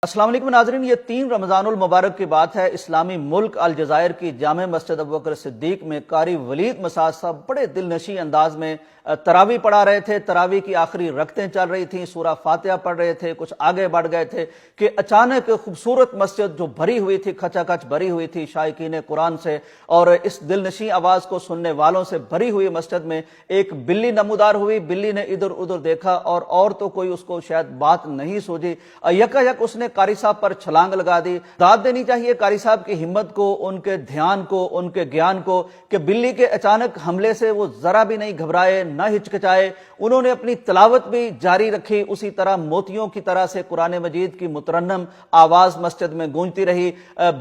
अस्सलाम वालेकुम नाज़रीन, ये 3 रमज़ानुल मुबारक की बात है। इस्लामी मुल्क अलजज़ायर की जामे मस्जिद अबू बकर सिद्दीक में कारी वलीद मसाद साहब बड़े दिलनशी अंदाज में तरावी पढ़ा रहे थे। तरावी की आखिरी रकतें चल रही थी, सूरा फातिहा पढ़ रहे थे, कुछ आगे बढ़ गए थे कि अचानक खूबसूरत मस्जिद जो भरी हुई थी, खचाखच भरी हुई थी शायकीन कुरान से, और इस दिलनशी आवाज को सुनने वालों से भरी हुई मस्जिद में एक बिल्ली नमूदार हुई। बिल्ली ने इधर उधर देखा और तो कोई उसको शायद बात नहीं सूझी। यकायक उसने कारी साहब पर छलांग लगा दी। दाद देनी चाहिए कारी साहब की हिम्मत को, उनके ध्यान को, उनके ज्ञान को कि बिल्ली के अचानक हमले से वो जरा भी नहीं घबराए, न हिचकिचाए। उन्होंने अपनी तिलावत भी जारी रखी। उसी तरह मोतियों की तरह से कुरान मजीद की मुतरन्नम आवाज मस्जिद में गूंजती रही।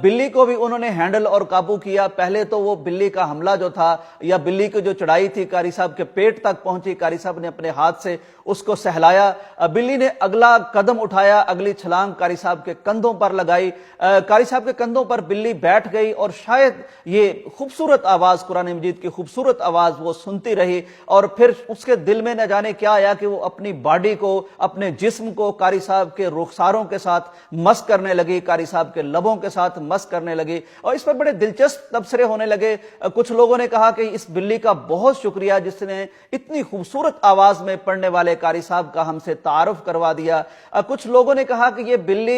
बिल्ली को भी उन्होंने हैंडल और काबू किया। पहले तो वो बिल्ली का हमला जो था या बिल्ली की जो चढ़ाई थी कारी साहब के पेट तक पहुंची। कारी साहब ने अपने हाथ से उसको सहलाया। बिल्ली ने अगला कदम उठाया, अगली छलांग कारी साहब के कंधों पर लगाई। कारी साहब के कंधों पर बिल्ली बैठ गई और शायद ये खूबसूरत आवाज, कुरान मजीद की खूबसूरत आवाज वो सुनती रही। और फिर उसके दिल में न जाने क्या आया कि वो अपनी बॉडी को, अपने जिस्म को कारी साहब के रुखसारों के साथ मस करने लगी, कारी साहब के लबों के साथ मस करने लगी। और इस पर बड़े दिलचस्प तबसरे होने लगे। कुछ लोगों ने कहा कि इस बिल्ली का बहुत शुक्रिया जिसने इतनी खूबसूरत आवाज में पढ़ने वाले कारी साहब का हमसे तारुफ करवा दिया। कुछ लोगों ने कहा कि यह बिल्ली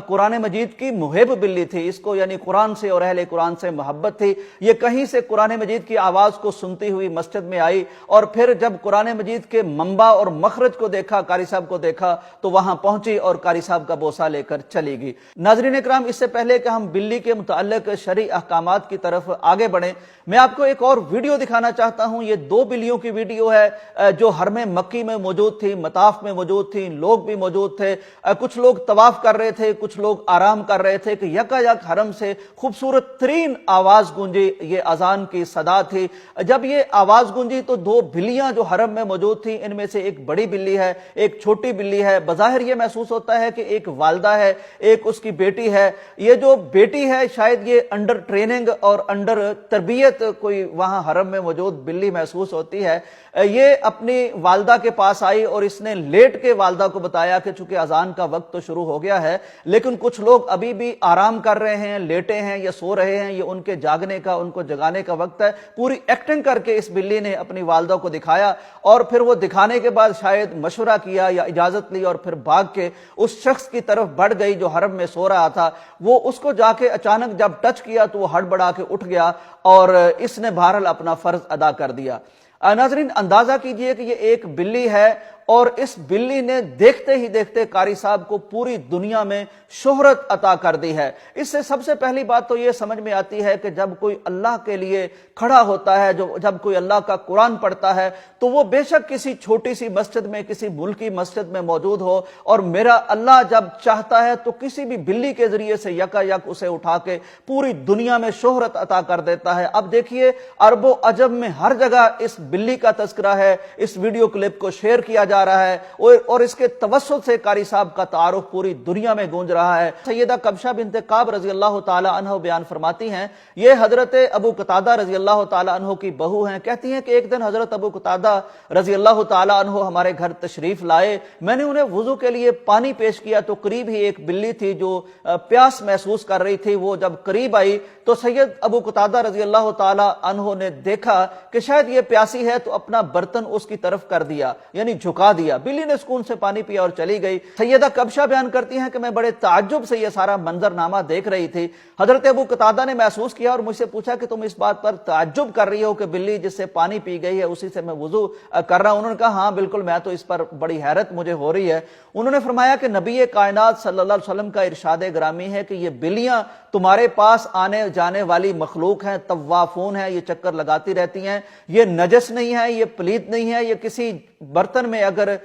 कुरान मजीद की मुहिब बिल्ली थी, इसको यानी कुरान से और अहले कुरान से मोहब्बत थी। ये कहीं से कुरान मजीद की आवाज को सुनती हुई मस्जिद में आई और फिर जब कुरान मजीद के मंबा और मखरज को देखा, कारी साहब को देखा, तो वहां पहुंची और कारी साहब का बोसा लेकर चली गई। नाज़रीन इकराम, इससे पहले कि हम बिल्ली के मुताल्लिक शरई अहकामात की तरफ आगे बढ़े, मैं आपको एक और वीडियो दिखाना चाहता हूं। ये 2 बिल्लियों की वीडियो है जो हरम मक्की में मौजूद थी, मताफ में मौजूद थी, लोग भी मौजूद थे। कुछ लोग तवाफ कर रहे थे, कुछ लोग आराम कर रहे थे कि यकायक हरम से खूबसूरत तरीन आवाज गूंजी। ये अजान की सदा थी। जब ये आवाज गूंजी तो 2 बिल्लियां जो हरम में मौजूद थी, इनमें से एक बड़ी बिल्ली है, एक छोटी बिल्ली है। बज़ाहिर ये महसूस होता है कि एक वालदा है, एक उसकी बेटी है। ये जो बेटी है शायद ये अंडर ट्रेनिंग और अंडर तरबियत कोई वहां हरम में मौजूद बिल्ली महसूस होती है। ये अपनी वालदा के पास आई और इसने लेट के वालदा को बताया कि चूंकि अजान का वक्त तो शुरू हो गया है, लेकिन कुछ लोग अभी भी आराम कर रहे हैं, लेटे हैं या सो रहे हैं, ये उनके जागने का, उनको जगाने का वक्त है। पूरी एक्टिंग करके इस बिल्ली ने अपनी वालदा को दिखाया और फिर वो दिखाने के बाद शायद मशवरा किया या इजाजत ली और फिर भाग के उस शख्स की तरफ बढ़ गई जो हरम में सो रहा था। वो उसको जाके अचानक जब टच किया तो वो हड़बड़ा के उठ गया और इसने बहरहाल अपना फर्ज अदा कर दिया। नाज़रीन, अंदाजा कीजिए कि ये एक बिल्ली है और इस बिल्ली ने देखते ही देखते कारी साहब को पूरी दुनिया में शोहरत अता कर दी है। इससे सबसे पहली बात तो यह समझ में आती है कि जब कोई अल्लाह के लिए खड़ा होता है, जब कोई अल्लाह का कुरान पढ़ता है, तो वो बेशक किसी छोटी सी मस्जिद में, किसी मुल्की मस्जिद में मौजूद हो, और मेरा अल्लाह जब चाहता है तो किसी भी बिल्ली के जरिए से यकायक उसे उठा के पूरी दुनिया में शोहरत अता कर देता है। अब देखिए, अरबो अजब में हर जगह इस बिल्ली का तस्करा है। इस वीडियो क्लिप को शेयर किया जा रहा है और इसके तवस्सुत से कारी साहब का तारुफ पूरी दुनिया में गूंज रहा है। सैयदा कबशा बिनते काब रजी अल्लाह ताला अन्हा बयान फरमाती हैं, ये हजरत अबू कतादा रजी अल्लाह ताला अन्हो की बहू हैं। कहती हैं कि एक दिन हजरत अबू कतादा रजी अल्लाह ताला अन्हो हमारे घर तशरीफ लाए। मैंने उन्हें वुजू के लिए पानी पेश किया तो करीब ही एक बिल्ली थी जो प्यास महसूस कर रही थी। वो जब करीब आई तो सैयद अबू कतादा रजी अल्लाह ताला अन्हो ने देखा कि शायद ये प्यासी है, तो अपना बर्तन उसकी तरफ कर दिया, यानी झुका दिया। बिल्ली ने सुकून से पानी पिया और चली गई। सैयदा कबशा बयान करती हैं कि मैं बड़े ताज्जुब से यह सारा मंजरनामा देख रही थी। हजरत अबू कतादा ने महसूस किया और मुझसे पूछा कि तुम इस बात पर ताज्जुब कर रही हो कि बिल्ली जिससे पानी पी गई है उसी से मैं वुजू कर रहा हूं। उन्होंने कहा हाँ बिल्कुल, मैं तो इस पर बड़ी हैरत मुझे हो रही है। उन्होंने फरमाया कि नबी कायनात सल्लल्लाहु अलैहि वसल्लम का इरशाद ग्रामी है कि ये बिल्लियां तुम्हारे पास आने जाने वाली मखलूक हैं, तवाफून है, ये चक्कर लगाती रहती हैं, ये नजस नहीं है, ये पलीत नहीं है, ये किसी बर्तन में अगर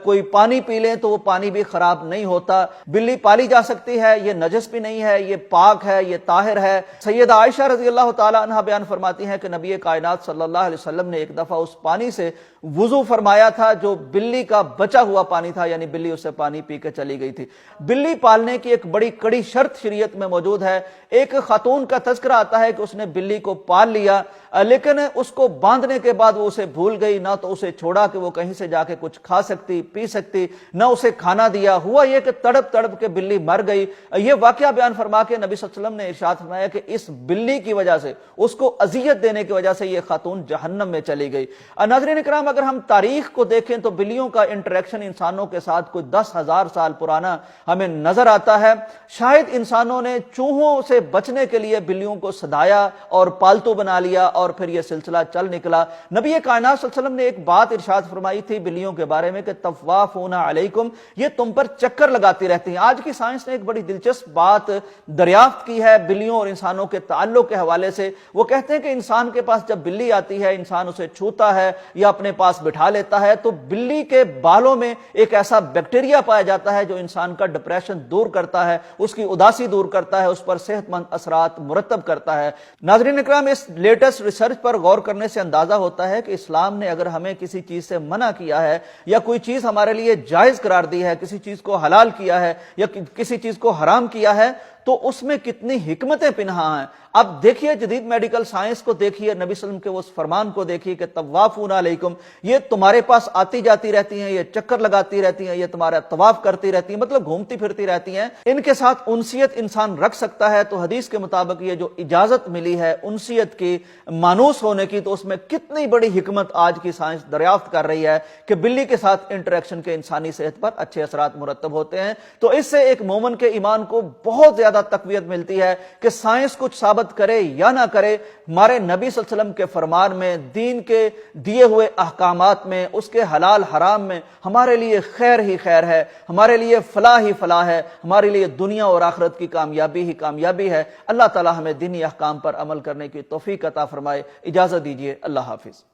कोई पानी पी ले तो वो पानी भी खराब नहीं होता। बिल्ली पाली जा सकती है, ये नजस भी नहीं है, ये पाक है, ये ताहिर है। सैयदा आयशा रजी अल्लाह ताला अन्हा बयान फरमाती हैं कि नबी कायनात सल्लल्लाहु अलैहि वसल्लम ने एक दफा उस पानी से वुजू फरमाया था जो बिल्ली का बचा हुआ पानी था, यानी बिल्ली उससे पानी पी के चली गई थी। बिल्ली पालने की एक बड़ी कड़ी शर्त शरीयत में मौजूद है। एक खातून का तज़किरा आता है कि उसने बिल्ली को पाल लिया, लेकिन उसको बांधने के बाद वो उसे भूल गई, ना तो उसे छोड़ा कि वो کہیں سے جا کے کچھ کھا سکتی پی سکتی، نہ اسے کھانا دیا، ہوا یہ کہ تڑپ تڑپ کے بلی مر گئی۔ یہ واقعہ بیان فرما کے نبی صلی اللہ علیہ وسلم نے ارشاد فرمایا کہ اس بلی کی وجہ سے، اس کو اذیت دینے کی وجہ سے یہ خاتون جہنم میں چلی گئی۔ ناظرین اکرام، اگر ہم تاریخ کو دیکھیں تو بلیوں کا انٹریکشن انسانوں کے ساتھ کوئی 10,000 سال پرانا ہمیں نظر آتا ہے۔ شاید انسانوں نے چوہوں سے بچنے کے لیے بلیوں کو سدایا اور پالتو بنا لیا اور پھر یہ سلسلہ چل نکلا۔ نبی کائنات صلی اللہ علیہ وسلم نے ایک بات ارشاد فرمائی تھی بلیوں کے بارے میں کہ طوافون علیکم، یہ تم پر چکر لگاتی رہتی ہیں۔ آج کی سائنس نے ایک بڑی دلچسپ بات دریافت کی ہے بلیوں اور انسانوں کے تعلق کے حوالے سے۔ وہ کہتے ہیں کہ انسان کے پاس جب بلی آتی ہے، انسان اسے چھوتا ہے یا اپنے پاس بٹھا لیتا ہے تو بلی کے بالوں میں ایک ایسا بیکٹیریا پایا جاتا ہے جو انسان کا ڈپریشن دور کرتا ہے، اس کی اداسی دور کرتا ہے، اس پر صحت مند اثرات مرتب کرتا ہے۔ ناظرین اکرام، اس لیٹسٹ ریسرچ پر غور کرنے سے اندازہ ہوتا ہے کہ اسلام نے اگر ہمیں کسی چیز سے منع کیا ہے یا کوئی چیز ہمارے لیے جائز قرار دی ہے، کسی چیز کو حلال کیا ہے یا کسی چیز کو حرام کیا ہے، تو اس میں کتنی حکمتیں پنہاں ہیں۔ اب دیکھیے جدید میڈیکل سائنس کو دیکھیے، نبی صلی اللہ علیہ وسلم کے اس فرمان کو دیکھیے کہ طوافون علیکم، یہ تمہارے پاس آتی جاتی رہتی ہیں، یہ چکر لگاتی رہتی ہیں، یہ تمہارا طواف کرتی رہتی ہیں، مطلب گھومتی پھرتی رہتی ہیں۔ ان کے ساتھ انسیت انسان رکھ سکتا ہے، تو حدیث کے مطابق یہ جو اجازت ملی ہے انسیت کی، مانوس ہونے کی، تو اس میں کتنی بڑی حکمت آج کی سائنس دریافت کر رہی ہے کہ بلی کے ساتھ انٹریکشن کے انسانی صحت پر اچھے اثرات مرتب ہوتے ہیں۔ تو اس سے ایک مومن کے ایمان کو بہت زیادہ تقویت ملتی ہے کہ سائنس کچھ ثابت کرے یا نہ کرے، ہمارے نبی صلی اللہ علیہ وسلم کے فرمان میں، دین کے دیے ہوئے احکامات میں، اس کے حلال حرام میں ہمارے لیے خیر ہی خیر ہے، ہمارے لیے فلاح ہی فلاح ہے، ہمارے لیے دنیا اور آخرت کی کامیابی ہی کامیابی ہے۔ اللہ تعالی ہمیں دینی احکام پر عمل کرنے کی توفیق عطا فرمائے۔ اجازت دیجیے، اللہ حافظ۔